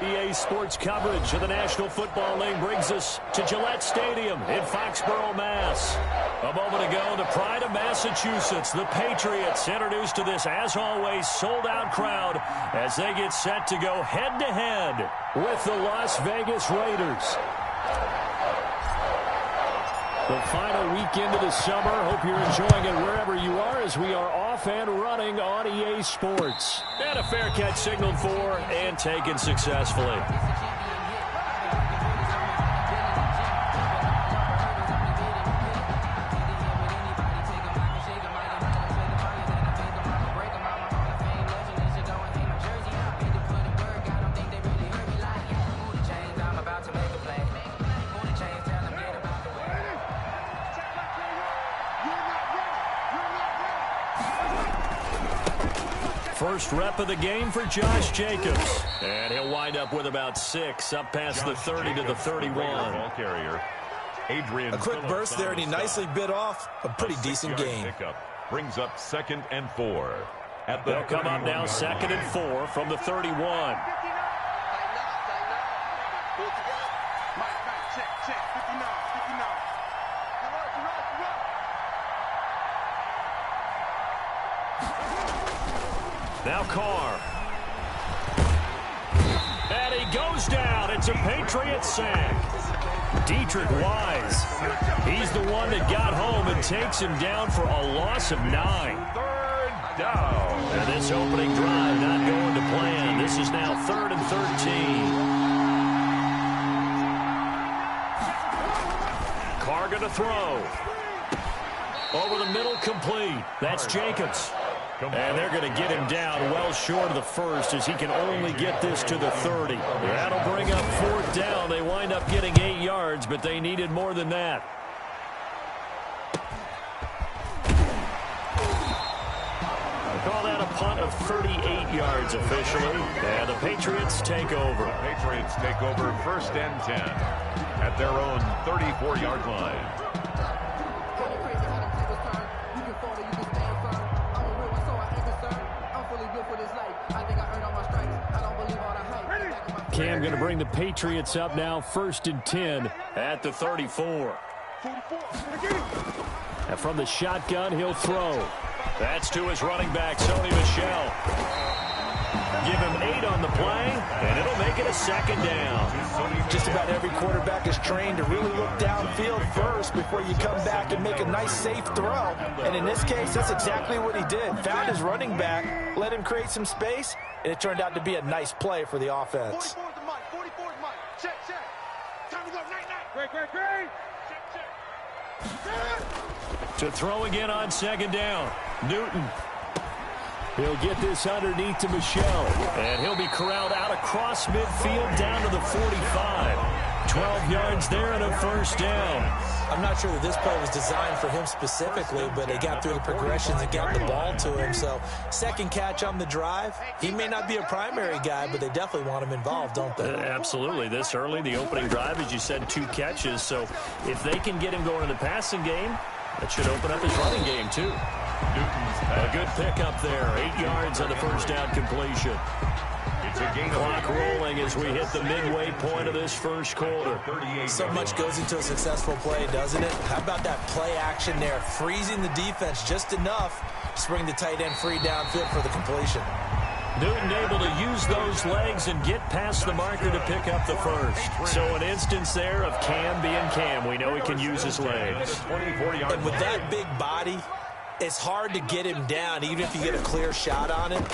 EA Sports coverage of the National Football League brings us to Gillette Stadium in Foxborough, Mass. A moment ago, the pride of Massachusetts, the Patriots, introduced to this, as always, sold-out crowd as they get set to go head-to-head with the Las Vegas Raiders. The final weekend of the summer. Hope you're enjoying it wherever you are as we are off and running on EA Sports. And a fair catch signaled for and taken successfully. First rep of the game for Josh Jacobs. And he'll wind up with about 6, up past the 30 to the 31. Ball carrier. A quick burst there, and he nicely bit off a pretty decent gain. Brings up 2nd and 4. They'll come up now 2nd and 4 from the 31. Now Carr. And he goes down. It's a Patriot sack. Dietrich Wise. He's the one that got home and takes him down for a loss of 9. 3rd down. And this opening drive not going to plan. This is now 3rd and 13. Carr going to throw. Over the middle, complete. That's Jacobs. And they're going to get him down well short of the first as he can only get this to the 30. That'll bring up 4th down. They wind up getting 8 yards, but they needed more than that. Call that a punt of 38 yards officially. And the Patriots take over. The Patriots take over 1st and 10 at their own 34-yard line. Cam going to bring the Patriots up now 1st and 10 at the 34. And from the shotgun, he'll throw. That's to his running back, Sony Michel. Give him 8 on the play, and it'll make it a 2nd down. Just about every quarterback is trained to really look downfield first before you come back and make a nice, safe throw. And in this case, that's exactly what he did. Found his running back, let him create some space, and it turned out to be a nice play for the offense. 44's the mic. 44's mic. Check, check. Time to go. Night, night. Great. Check, check. To throw again on 2nd down. Newton. He'll get this underneath to Michel. And he'll be corralled out across midfield down to the 45. 12 yards there and a 1st down. I'm not sure that this play was designed for him specifically, but they got through the progressions and got the ball to him. So 2nd catch on the drive. He may not be a primary guy, but they definitely want him involved, don't they? Absolutely. This early, the opening drive, as you said, 2 catches. So if they can get him going in the passing game, that should open up his running game too. A good pickup there. 8 yards on the 1st down completion. It's a gain. Clock rolling as we hit the midway point of this 1st quarter. So much goes into a successful play, doesn't it? How about that play action there? Freezing the defense just enough to bring the tight end free downfield for the completion. Newton able to use those legs and get past the marker to pick up the 1st. So an instance there of Cam being Cam. We know he can use his legs. And with that big body, it's hard to get him down even if you get a clear shot on him.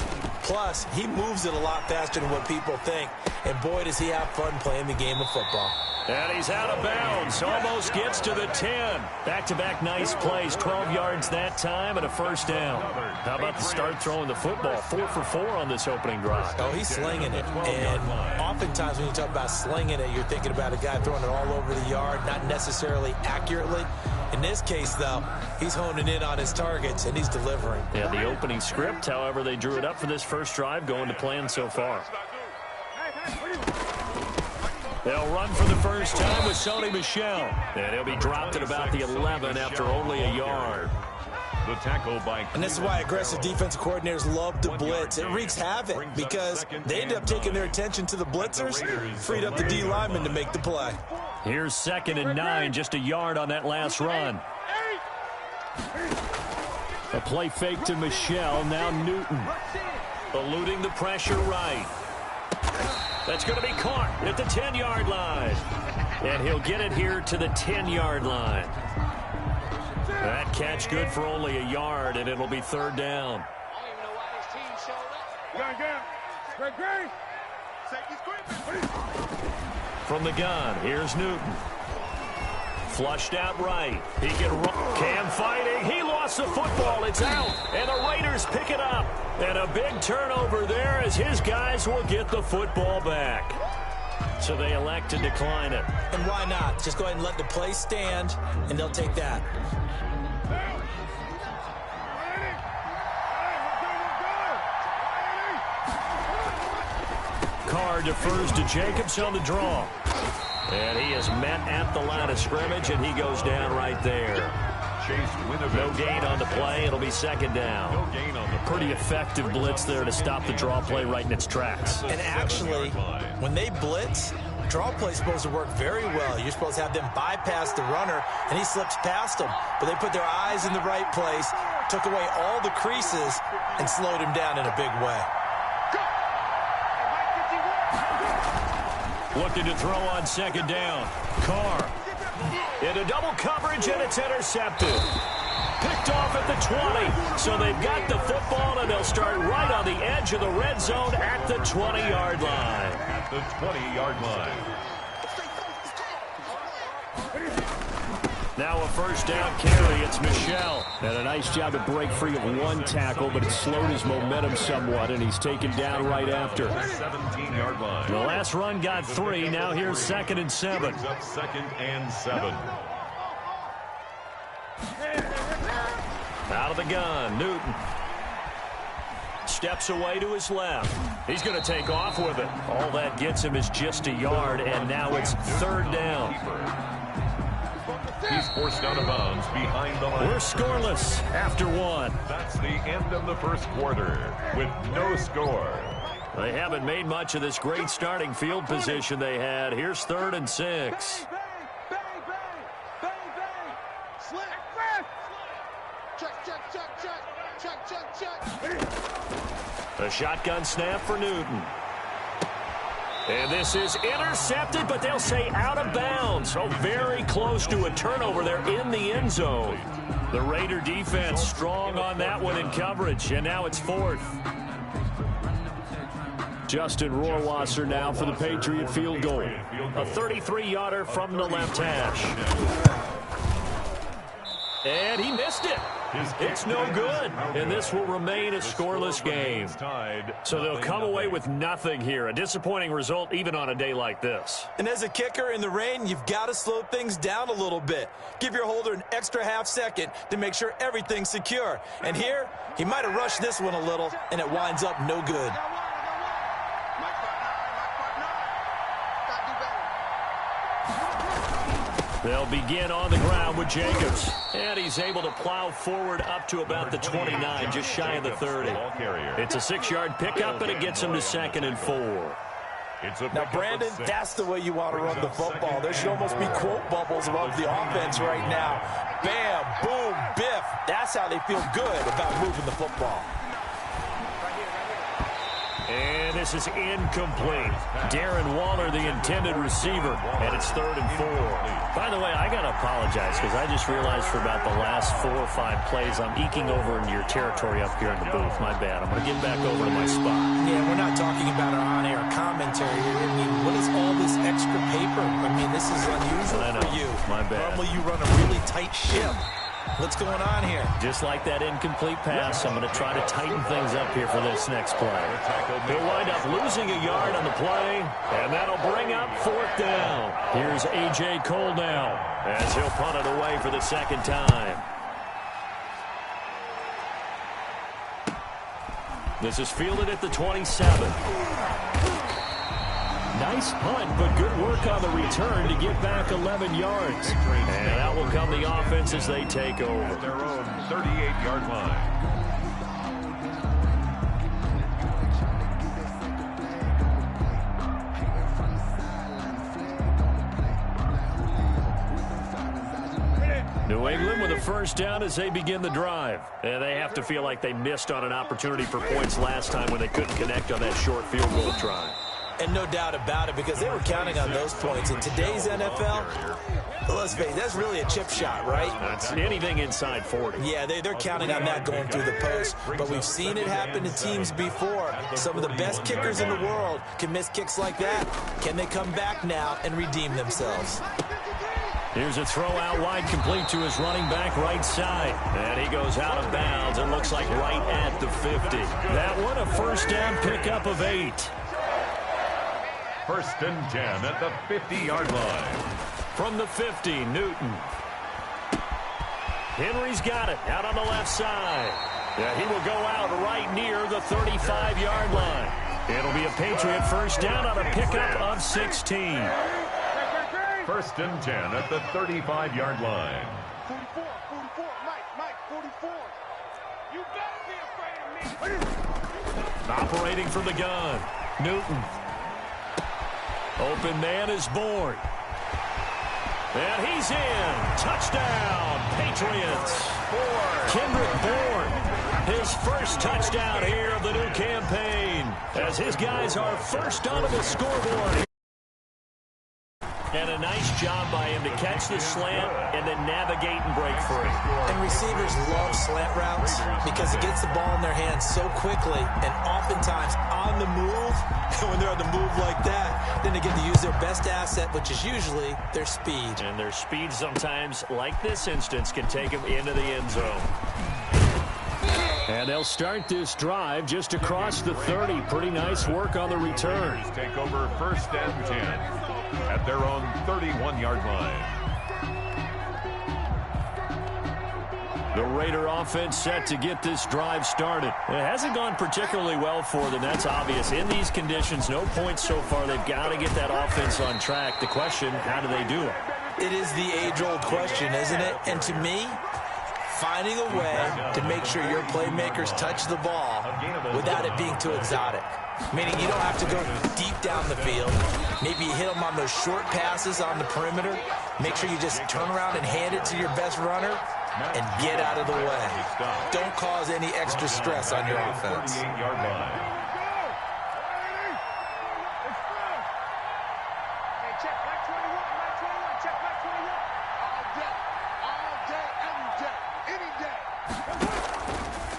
Plus, he moves it a lot faster than what people think. And boy, does he have fun playing the game of football. And he's out of bounds. Almost gets to the 10. Back-to-back nice plays. 12 yards that time and a 1st down. How about the start throwing the football? 4 for 4 on this opening drive. Oh, he's slinging it. And oftentimes when you talk about slinging it, you're thinking about a guy throwing it all over the yard, not necessarily accurately. In this case, though, he's honing in on his targets, and he's delivering. Yeah, the opening script, however, they drew it up for this 1st drive, going to plan so far. They'll run for the 1st time with Sony Michel. And he'll be dropped at about the 11 after only a yard. The tackle by... And this is why aggressive defensive coordinators love to blitz. It wreaks havoc because they end up taking their attention to the blitzers, freed up the D lineman to make the play. Here's 2nd and 9, just a yard on that last run. A play fake to Michelle, now Newton. Eluding the pressure right. That's going to be caught at the 10-yard line. And he'll get it here to the 10-yard line. That catch good for only a yard, and it'll be 3rd down. From the gun, here's Newton. Flushed out right. He can run. Cam fighting. He lost the football. It's out. And the Raiders pick it up. And a big turnover there as his guys will get the football back. So they elect to decline it. And why not? Just go ahead and let the play stand, and they'll take that. Carr defers to Jacobs on the draw. And he is met at the line of scrimmage, and he goes down right there. No gain on the play. It'll be 2nd down. Pretty effective blitz there to stop the draw play right in its tracks. And actually, when they blitz, draw play is supposed to work very well. You're supposed to have them bypass the runner, and he slips past them. But they put their eyes in the right place, took away all the creases, and slowed him down in a big way. Looking to throw on 2nd down. Carr into double coverage, and it's intercepted. Picked off at the 20. So they've got the football, and they'll start right on the edge of the red zone at the 20-yard line. At the 20-yard line. Now a 1st down carry. It's Michelle. And a nice job to break free of one tackle, but it slowed his momentum somewhat, and he's taken down right after. 17-yard line. The last run got 3. Now here's 2nd and 7. 2nd and 7. Out of the gun, Newton. Steps away to his left. He's going to take off with it. All that gets him is just a yard, and now it's 3rd down. He's forced out of bounds behind the line. We're scoreless after 1. That's the end of the first quarter with no score. They haven't made much of this great starting field position they had. Here's 3rd and 6. A shotgun snap for Newton. And this is intercepted, but they'll say out of bounds. So very close to a turnover there in the end zone. The Raider defense strong on that one in coverage, and now it's 4th. Justin Rohrwasser now for the Patriot field goal. A 33-yarder from the left hash. And he missed it. It's no good, and this will remain a scoreless game. So they'll come away with nothing here. A disappointing result even on a day like this. And as a kicker in the rain, you've got to slow things down a little bit. Give your holder an extra half-second to make sure everything's secure. And here, he might have rushed this one a little, and it winds up no good. They'll begin on the ground with Jacobs. And he's able to plow forward up to about the 29, just shy of the 30. It's a 6-yard pickup, and it gets him to 2nd and 4. Now, Brandon, that's the way you want to run the football. There should almost be quote bubbles above the offense right now. Bam, boom, biff. That's how they feel good about moving the football. And this is incomplete. Darren Waller, the intended receiver, and it's 3rd and 4. By the way, I got to apologize because I just realized for about the last 4 or 5 plays, I'm eking over into your territory up here in the booth. My bad. I'm going to get back over to my spot. Yeah, we're not talking about our on-air commentary here. I mean, what is all this extra paper? I mean, this is unusual for you. My bad. Normally you run a really tight ship. What's going on here? Just like that incomplete pass, I'm going to try to tighten things up here for this next play. He'll wind up losing a yard on the play, and that'll bring up 4th down. Here's A.J. Cole now, as he'll punt it away for the 2nd time. This is fielded at the 27. Nice punt, but good work on the return to get back 11 yards. And out will come the offense as they take over. Their own 38-yard line. New England with a first down as they begin the drive. And they have to feel like they missed on an opportunity for points last time when they couldn't connect on that short field goal try. And no doubt about it, because they were counting on those points. In today's NFL, let's face it, that's really a chip shot, right? That's anything inside 40. Yeah, they're counting on that going through the post. But we've seen it happen to teams before. Some of the best kickers in the world can miss kicks like that. Can they come back now and redeem themselves? Here's a throw out wide, complete to his running back right side. And he goes out of bounds. It looks like right at the 50. That one, a first down pickup of 8. First and 10 at the 50-yard line. From the 50, Newton. Henry's got it out on the left side. Yeah, he will go out right near the 35-yard line. It'll be a Patriot first down on a pickup of 16. First and 10 at the 35-yard line. 44, Mike, 44. You better be afraid of me. Operating from the gun, Newton. Open man is Bourne. And he's in. Touchdown, Patriots. Kendrick Bourne, his first touchdown here of the new campaign, as his guys are first onto the scoreboard. And a nice job by him to catch the slant and then navigate and break free. And receivers love slant routes because it gets the ball in their hands so quickly and oftentimes on the move. And when they're on the move like that, then they get to use their best asset, which is usually their speed. And their speed sometimes, like this instance, can take them into the end zone. And they'll start this drive just across the 30. Pretty nice work on the return. Take over first and 10 at their own 31-yard line. The Raider offense set to get this drive started. It hasn't gone particularly well for them. That's obvious. In these conditions, no points so far. They've got to get that offense on track. The question, how do they do it? It is the age-old question, isn't it? And to me, finding a way to make sure your playmakers touch the ball without it being too exotic. Meaning you don't have to go deep down the field. Maybe you hit them on those short passes on the perimeter. Make sure you just turn around and hand it to your best runner and get out of the way. Don't cause any extra stress on your offense. 38-yard line.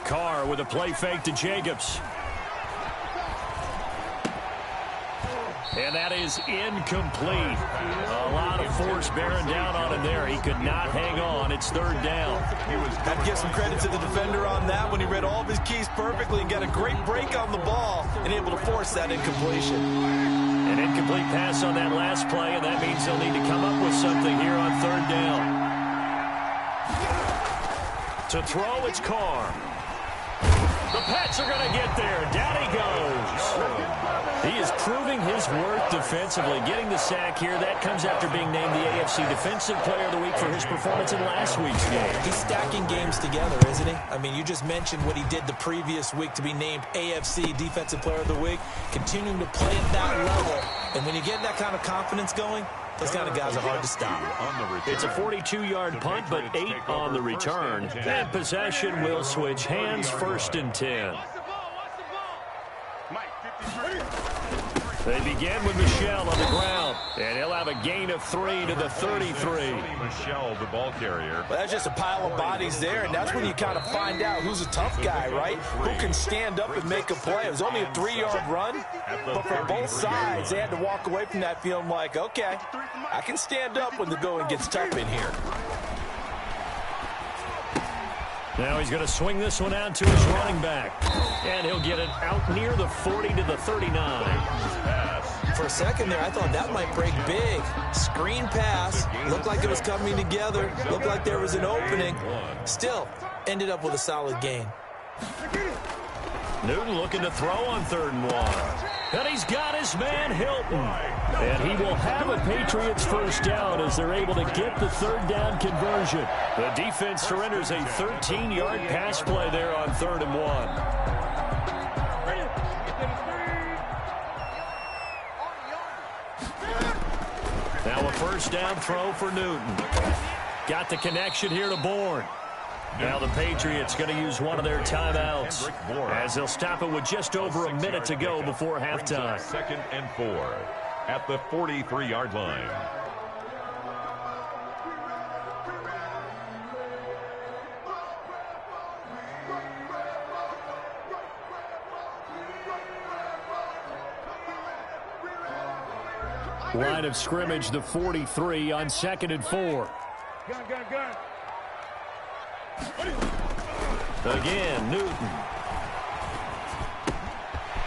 Carr with a play fake to Jacobs. And that is incomplete. A lot of force bearing down on him there. He could not hang on. It's third down. I'd give some credit to the defender on that when he read all of his keys perfectly and got a great break on the ball and able to force that incompletion. An incomplete pass on that last play, and that means they'll need to come up with something here on third down. To throw, it's Carr. The Pats are going to get there. Down he goes. He is proving his worth defensively. Getting the sack here, that comes after being named the AFC Defensive Player of the Week for his performance in last week's game. He's stacking games together, isn't he? I mean, you just mentioned what he did the previous week to be named AFC Defensive Player of the Week, continuing to play at that level. And when you get that kind of confidence going, those kind of guys are hard to stop. It's a 42-yard punt, but 8 on the return. And possession will switch hands, first and 10. They begin with Michelle on the ground, and he'll have a gain of 3 to the 33. Michelle, the ball carrier. Well, that's just a pile of bodies there, and that's when you kind of find out who's a tough guy, right? Who can stand up and make a play. It was only a 3-yard run, but for both sides, they had to walk away from that feeling like, okay, I can stand up when the going gets tough in here. Now he's going to swing this one out to his running back. And he'll get it out near the 40 to the 39. For a second there, I thought that might break big. Screen pass. Looked like it was coming together. Looked like there was an opening. Still, ended up with a solid gain. Newton looking to throw on 3rd and 1. And he's got his man Hilton. And he will have a Patriots first down as they're able to get the third down conversion. The defense surrenders a 13-yard pass play there on 3rd and 1. Now a first down throw for Newton. Got the connection here to Bourne. Now the Patriots going to use one of their timeouts as they'll stop it with just over a minute to go before halftime. 2nd and 4 at the 43-yard line. Line of scrimmage, the 43 on 2nd and 4. Gun. Again, Newton.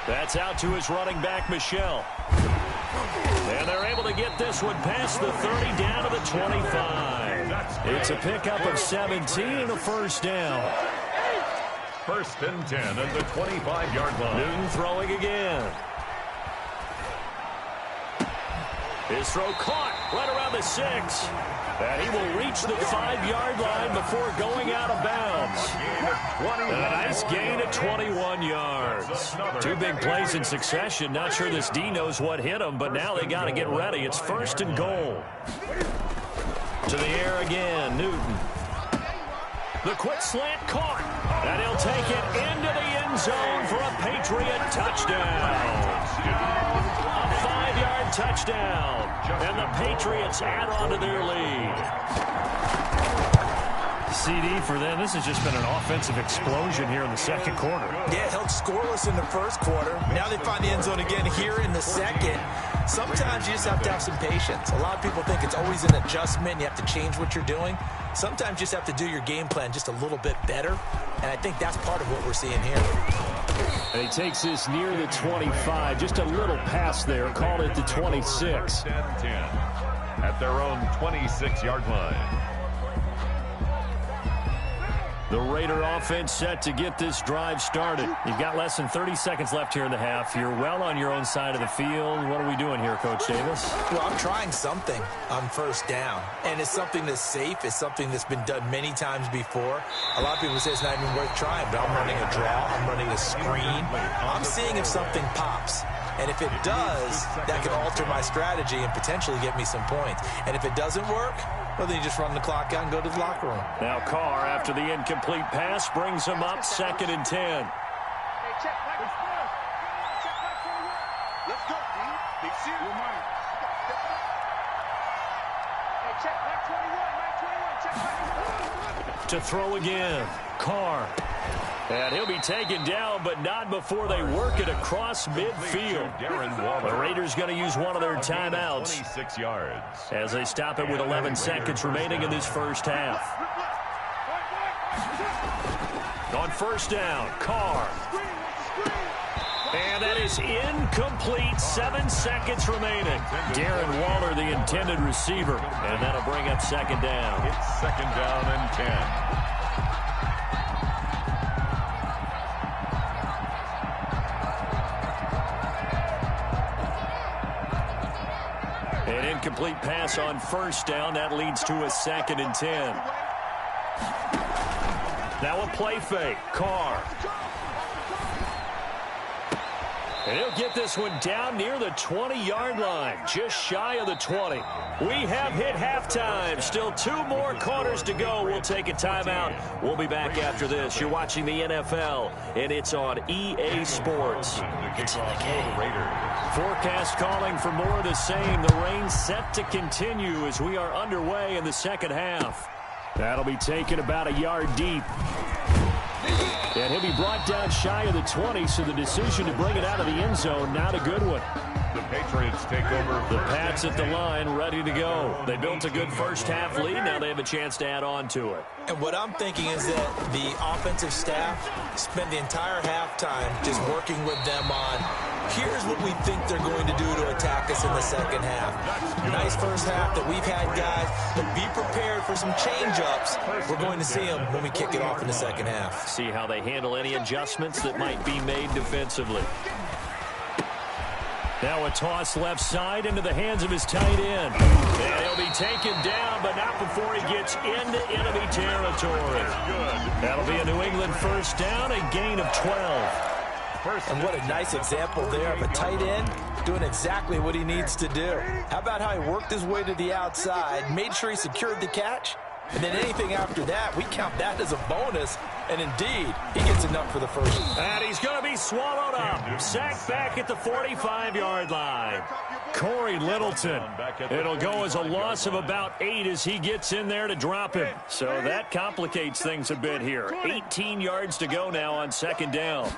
That's out to his running back, Michel. And they're able to get this one past the 30 down to the 25. It's a pickup of 17 and a first down. 1st and 10 at the 25-yard line. Newton throwing again. His throw caught right around the 6. And he will reach the 5-yard line before going out of bounds. And a nice gain of 21 yards. 2 big plays in succession. Not sure this D knows what hit him, but now they got to get ready. It's 1st and goal. To the air again, Newton. The quick slant caught. And he'll take it into the end zone for a Patriot touchdown. A 5-yard touchdown. And the Patriots add on to their lead. CD for them. This has just been an offensive explosion here in the 2nd quarter. Yeah, held scoreless in the 1st quarter. Now they find the end zone again here in the 2nd. Sometimes you just have to have some patience. A lot of people think it's always an adjustment. You have to change what you're doing. Sometimes you just have to do your game plan just a little bit better. And I think that's part of what we're seeing here. And he takes this near the 25. Just a little pass there. Call it the 26. 10 at their own 26-yard line. The Raider offense set to get this drive started. You've got less than 30 seconds left here in the half. You're well on your own side of the field. What are we doing here, Coach Davis? Well, I'm trying something on 1st down. And it's something that's safe. It's something that's been done many times before. A lot of people say it's not even worth trying, but I'm running a draw. I'm running a screen. I'm seeing if something pops. And if it does, that could alter my strategy and potentially get me some points. And if it doesn't work, well, then you just run the clock out and go to the locker room. Now Carr, after the incomplete pass, brings him up 2nd and 10. Hey, check back. Let's go, D. Big C. Your money. Hey, check back 21. Check back. To throw again. Carr. And he'll be taken down, but not before they work it across midfield. The Raiders going to use one of their timeouts 26 yards. as they stop it with 11 seconds remaining in this first half. On 1st down, Carr. And that is incomplete. 7 seconds remaining. Darren Waller, the intended receiver. And that'll bring up 2nd down. It's 2nd down and 10. An incomplete pass on 1st down. That leads to a 2nd and 10. Now a play fake. Carr. And he'll get this one down near the 20-yard line, just shy of the 20. We have hit halftime. Still 2 more quarters to go. We'll take a timeout. We'll be back after this. You're watching the NFL, and it's on EA Sports. It's in the game. Forecast calling for more of the same. The rain set to continue as we are underway in the 2nd half. That'll be taken about a yard deep. And he'll be brought down shy of the 20, so the decision to bring it out of the end zone, not a good one. The Patriots take over. The Pats at the line, ready to go. They built a good first half lead. Now they have a chance to add on to it. And what I'm thinking is that the offensive staff spent the entire halftime just working with them on, here's what we think they're going to do to attack us in the 2nd half. Nice first half that we've had, guys, but be prepared for some change-ups. We're going to see them when we kick it off in the 2nd half. See how they handle any adjustments that might be made defensively. Now a toss left side into the hands of his tight end. And he'll be taken down, but not before he gets into enemy territory. That'll be a New England first down, a gain of 12. And what a nice example there of a tight end doing exactly what he needs to do. How about how he worked his way to the outside, made sure he secured the catch, and then anything after that, we count that as a bonus. And indeed, he gets enough for the first. And he's going to be swallowed up. Sacked back at the 45-yard line. Corey Littleton. It'll go as a loss of about 8 as he gets in there to drop him. So that complicates things a bit here. 18 yards to go now on second down.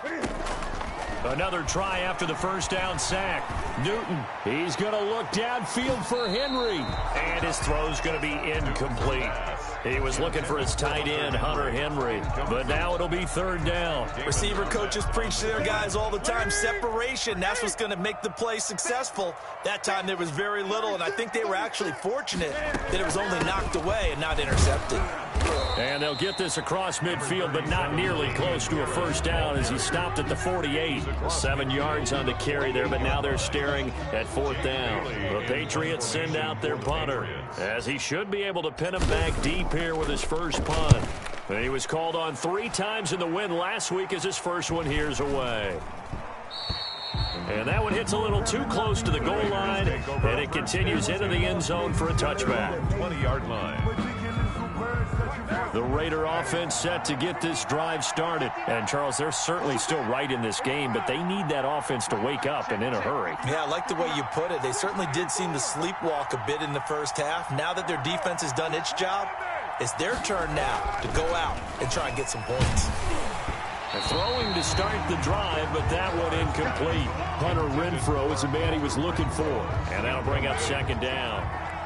Another try after the first down sack. Newton, he's going to look downfield for Henry. And his throw's going to be incomplete. He was looking for his tight end, Hunter Henry. But now it'll be third down. Receiver coaches preach to their guys all the time. Separation, that's what's going to make the play successful. That time there was very little, and I think they were actually fortunate that it was only knocked away and not intercepted. And they'll get this across midfield, but not nearly close to a first down as he stopped at the 48. 7 yards on the carry there, but now they're staring at fourth down. The Patriots send out their punter, as he should be able to pin him back deep here with his first punt. He was called on 3 times in the win last week as his first one here's away. And that one hits a little too close to the goal line, and it continues into the end zone for a touchback. 20-yard line. The Raider offense set to get this drive started. And, Charles, they're certainly still right in this game, but they need that offense to wake up and in a hurry. Yeah, I like the way you put it. They certainly did seem to sleepwalk a bit in the first half. Now that their defense has done its job, it's their turn now to go out and try and get some points. Throwing to start the drive, but that one incomplete. Hunter Renfrow is the man he was looking for. And that'll bring up second down.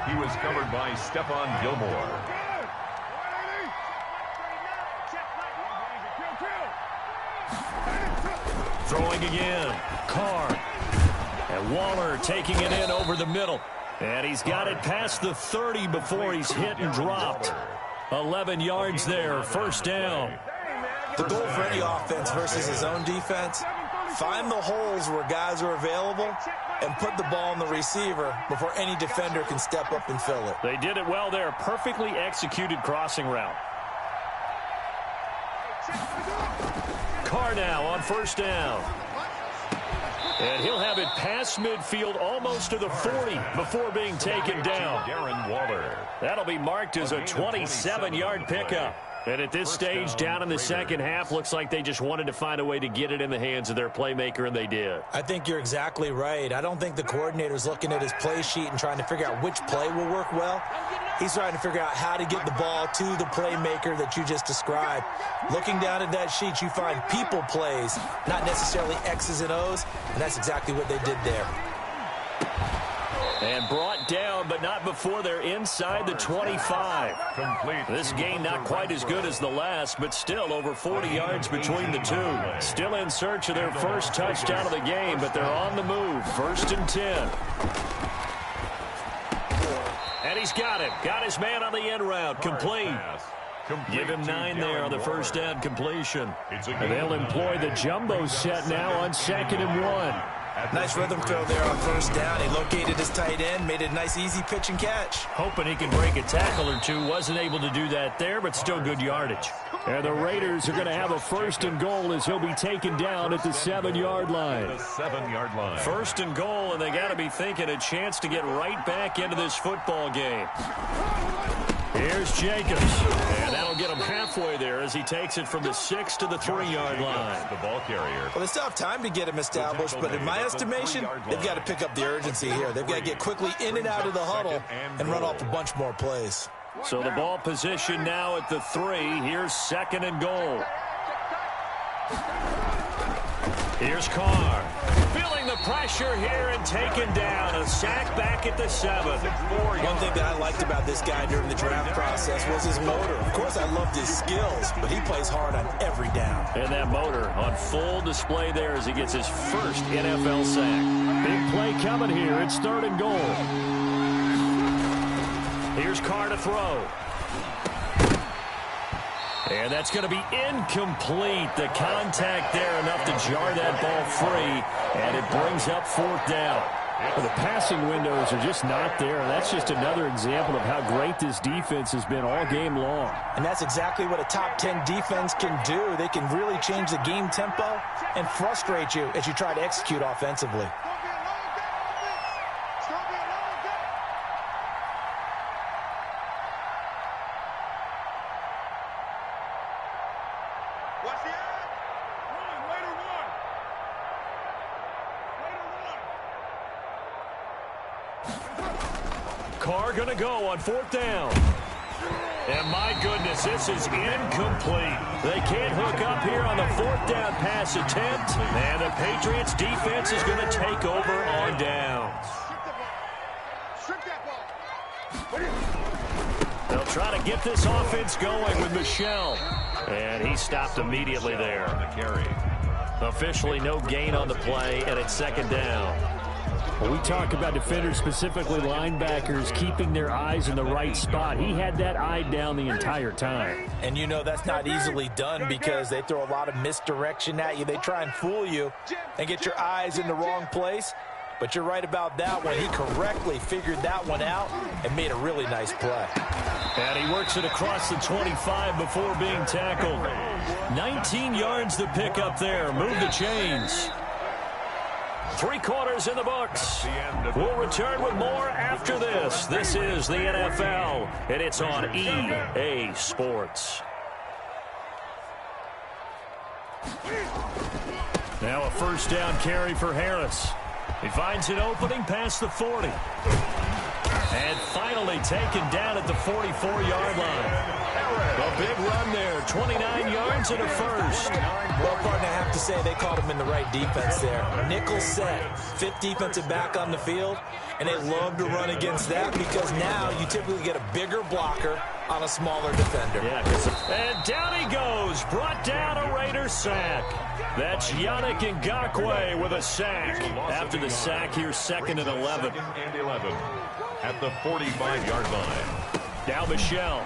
He was covered by Stephon Gilmore. Throwing again. Carr. And Waller taking it in over the middle. And he's got it past the 30 before he's hit and dropped. 11 yards there, first down. The goal for any offense versus his own defense, find the holes where guys are available and put the ball in the receiver before any defender can step up and fill it. They did it well there. Perfectly executed crossing route. Carr now on first down. And he'll have it past midfield almost to the 40 before being taken down. Darren Waller. That'll be marked as a 27-yard pickup. And at this stage, down in the second half, looks like they just wanted to find a way to get it in the hands of their playmaker, and they did. I think you're exactly right. I don't think the coordinator's looking at his play sheet and trying to figure out which play will work well. He's trying to figure out how to get the ball to the playmaker that you just described. Looking down at that sheet, you find people plays, not necessarily X's and O's, and that's exactly what they did there. And brought down, but not before they're inside the 25. This game not quite as good as the last, but still over 40 yards between the two. Still in search of their first touchdown of the game, but they're on the move. First and 10. And he's got him. Got his man on the end route. Complete. Give him 9 there on the first down completion. And they'll employ the jumbo set now on 2nd and 1. Nice rhythm throw there on first down. He located his tight end, made a nice easy pitch and catch. Hoping he can break a tackle or two. Wasn't able to do that there, but still good yardage. And the Raiders are going to have a first and goal as he'll be taken down at the 7-yard line. The 7-yard line. First and goal, and they got to be thinking a chance to get right back into this football game. Here's Jacobs, and that'll get him halfway there as he takes it from the 6 to the 3-yard line. The ball carrier. Well, they still have time to get him established, but in my estimation, they've got to pick up the urgency here. They've got to get quickly in and out of the huddle and run off a bunch more plays. So the ball position now at the 3. Here's 2nd and goal. Here's Carr. Feeling the pressure here and taken down. A sack back at the 7. One thing that I liked about this guy during the draft process was his motor. Of course, I loved his skills, but he plays hard on every down. And that motor on full display there as he gets his first NFL sack. Big play coming here. It's 3rd and goal. Here's Carr to throw. And that's going to be incomplete. The contact there enough to jar that ball free, and it brings up fourth down. Well, the passing windows are just not there. That's just another example of how great this defense has been all game long. And that's exactly what a top 10 defense can do. They can really change the game tempo and frustrate you as you try to execute offensively. Carr going to go on fourth down. And my goodness, this is incomplete. They can't hook up here on the fourth down pass attempt. And the Patriots defense is going to take over on downs. They'll try to get this offense going with Michel. And he stopped immediately there. Officially no gain on the play, and it's second down. Well, we talk about defenders, specifically linebackers, keeping their eyes in the right spot. He had that eye down the entire time. And you know that's not easily done because they throw a lot of misdirection at you. They try and fool you and get your eyes in the wrong place. But you're right about that one. He correctly figured that one out and made a really nice play. And he works it across the 25 before being tackled. 19 yards to pick up there. Move the chains. 3 quarters in the books. We'll return with more after this. This is the NFL, and it's on EA Sports. Now a first down carry for Harris. He finds an opening past the 40. And finally taken down at the 44-yard line. A big run there, 29 yards and a first. Well, partner, I have to say they caught him in the right defense there. Nickel set, fifth defensive back on the field, and they love to run against that because now you typically get a bigger blocker on a smaller defender. Yeah, and down he goes, brought down a Raider sack. That's Yannick Ngakoue with a sack. After the sack, here's second and 11. At the 45-yard line. Now Michel.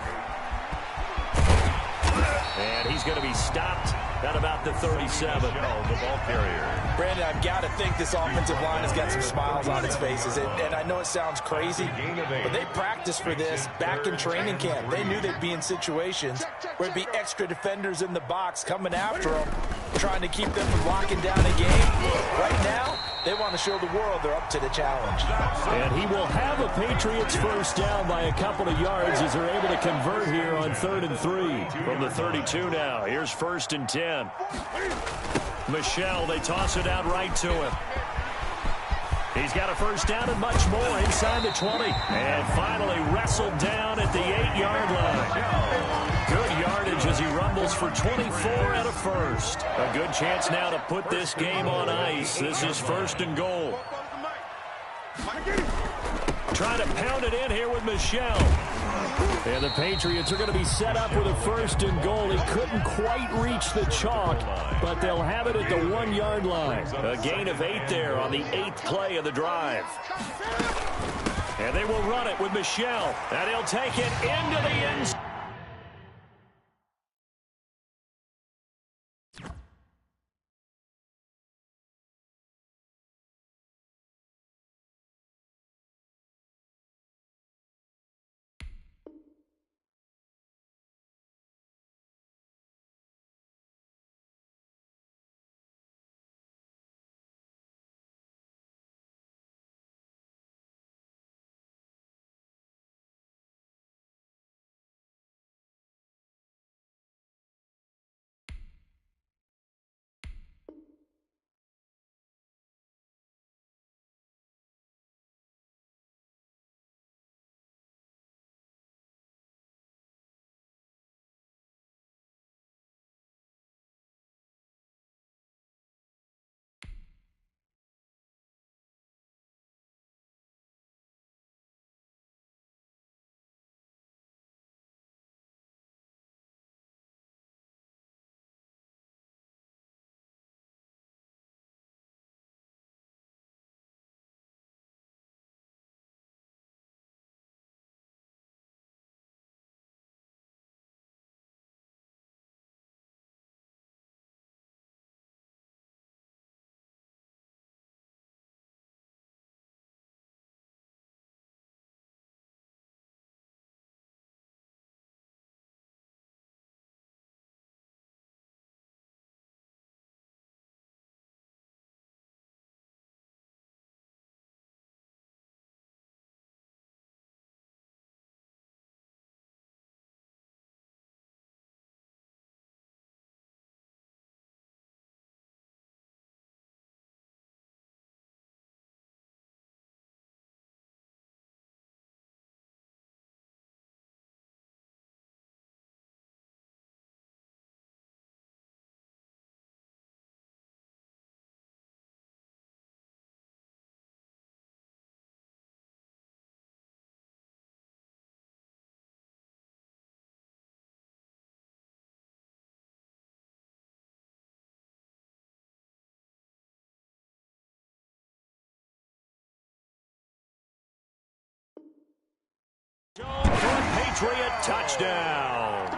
And he's going to be stopped at about the 37. The ball carrier. Brandon, I've got to think this offensive line has got some smiles on its faces. And I know it sounds crazy, but they practiced for this back in training camp. They knew they'd be in situations where there'd be extra defenders in the box coming after them, trying to keep them from locking down a game. Right now, they want to show the world they're up to the challenge. And he will have a Patriots first down by a couple of yards as they're able to convert here on 3rd and 3. From the 32 now, here's 1st and 10. Michel, they toss it out right to him. He's got a first down and much more inside the 20. And finally wrestled down at the 8-yard line. Good yardage as he rumbles for 24 and a first. A good chance now to put this game on ice. This is 1st and goal. Trying to pound it in here with Michel. And the Patriots are going to be set up with a 1st and goal. He couldn't quite reach the chalk, but they'll have it at the 1-yard line. A gain of 8 there on the 8th play of the drive. And they will run it with Michel. And he'll take it into the end zone. Patriot touchdown.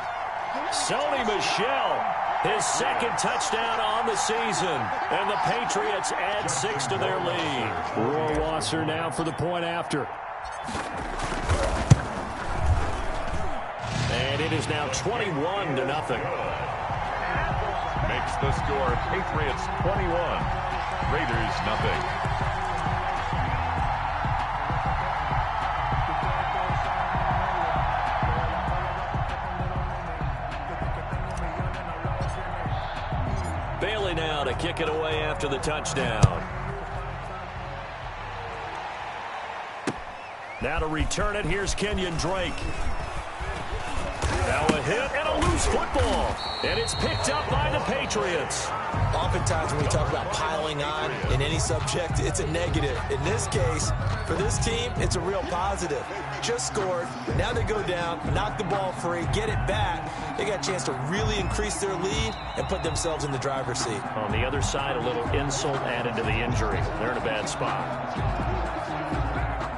Sony Michel, his second touchdown on the season. And the Patriots add 6 to their lead. Rohrwasser now for the point after. And it is now 21-0. Makes the score Patriots 21, Raiders nothing. Bailey now to kick it away after the touchdown. Now to return it, here's Kenyon Drake. Now a hit and a loose football. And it's picked up by the Patriots. Oftentimes when we talk about piling on in any subject, it's a negative. In this case, for this team, it's a real positive. Just scored. Now they go down, knock the ball free, get it back. They got a chance to really increase their lead and put themselves in the driver's seat. On the other side, a little insult added to the injury. They're in a bad spot.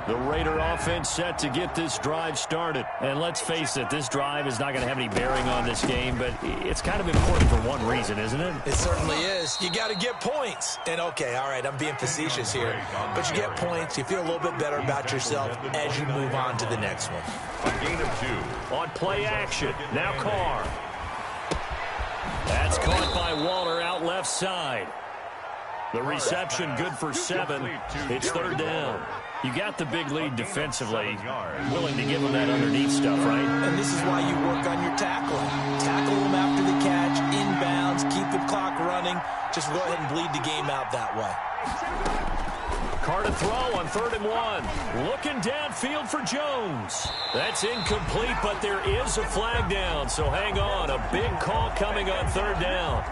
The Raider offense set to get this drive started. And let's face it, this drive is not going to have any bearing on this game, but it's kind of important for one reason, isn't it? It certainly is. You got to get points. And, okay, all right, I'm being facetious here. But you get points. You feel a little bit better about yourself as you move on to the next one. A gain of 2. On play action. Now Carr. That's caught by Waller out left side. The reception good for 7. It's third down. You got the big lead defensively. Willing to give them that underneath stuff, right? And this is why you work on your tackling. Tackle them after the catch, inbounds, keep the clock running. Just go ahead and bleed the game out that way. Carr to throw on 3rd and 1. Looking downfield for Jones. That's incomplete, but there is a flag down, so hang on. A big call coming on 3rd down.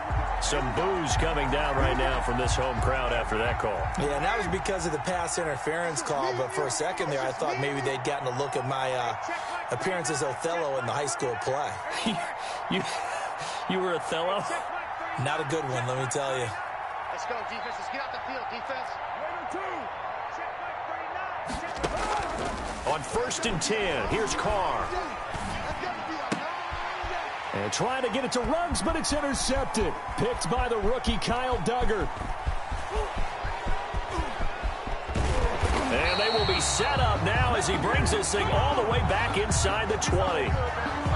Some boos coming down right now from this home crowd after that call. Yeah, and that was because of the pass interference call, but for a second there I thought maybe they'd gotten a look at my appearance as Othello in the high school play. You were Othello? Not a good one, let me tell you. Let's go, defense. Let's get out the field, defense. On 1st and 10, here's Carr. And trying to get it to Ruggs, but it's intercepted. Picked by the rookie Kyle Duggar. And they will be set up now as he brings this thing all the way back inside the 20.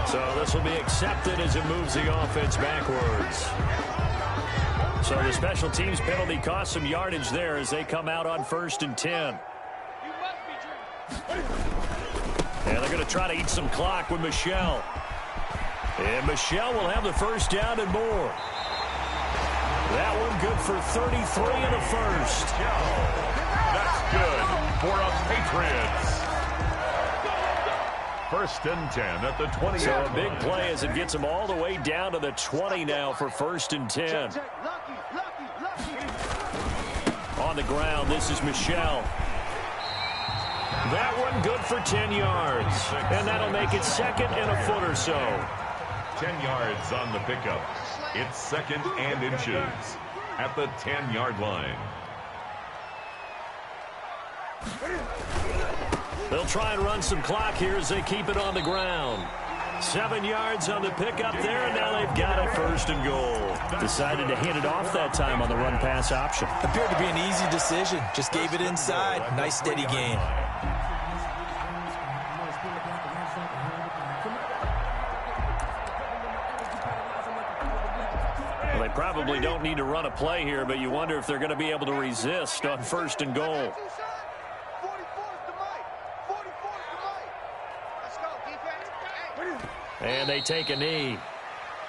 So this will be accepted as it moves the offense backwards. So the special teams penalty cost some yardage there as they come out on 1st and 10. And they're going to try to eat some clock with Michel. And Michel will have the first down and more. That one good for 33 and a first. That's good for a Patriots. 1st and 10 at the 20. So a big play as it gets them all the way down to the 20 now for 1st and 10. On the ground, this is Michel. That one good for 10 yards. And that'll make it 2nd and a foot or so. 10 yards on the pickup. It's 2nd and inches at the 10-yard line. They'll try and run some clock here as they keep it on the ground. 7 yards on the pickup there, and now they've got it 1st and goal. Decided to hand it off that time on the run-pass option. Appeared to be an easy decision. Just gave it inside. Nice steady gain. They probably don't need to run a play here, but you wonder if they're going to be able to resist on 1st and goal. And they take a knee.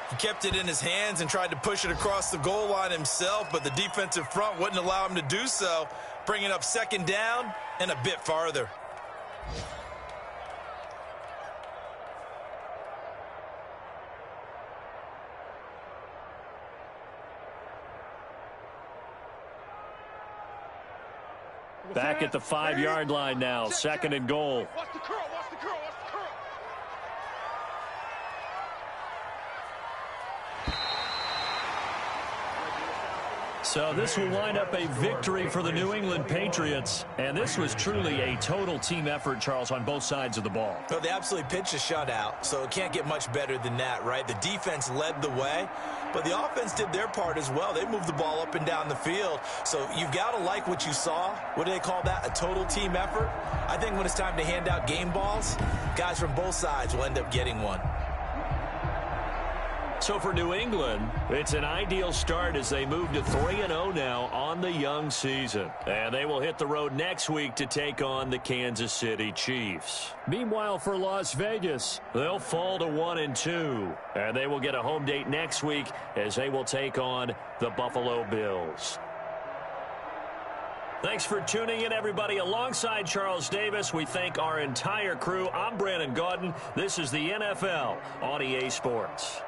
He kept it in his hands and tried to push it across the goal line himself, but the defensive front wouldn't allow him to do so, bringing up 2nd down and a bit farther. Back at the 5-yard line now, 2nd and goal. Watch the curl, watch the curl, watch the curl. So this will wind up a victory for the New England Patriots. And this was truly a total team effort, Charles, on both sides of the ball. Well, they absolutely pitched a shutout, so it can't get much better than that, right? The defense led the way, but the offense did their part as well. They moved the ball up and down the field. So you've got to like what you saw. What do they call that? A total team effort? I think when it's time to hand out game balls, guys from both sides will end up getting one. So for New England, it's an ideal start as they move to 3-0 now on the young season. And they will hit the road next week to take on the Kansas City Chiefs. Meanwhile, for Las Vegas, they'll fall to 1-2. And they will get a home date next week as they will take on the Buffalo Bills. Thanks for tuning in, everybody. Alongside Charles Davis, we thank our entire crew. I'm Brandon Gaudin. This is the NFL on EA Sports.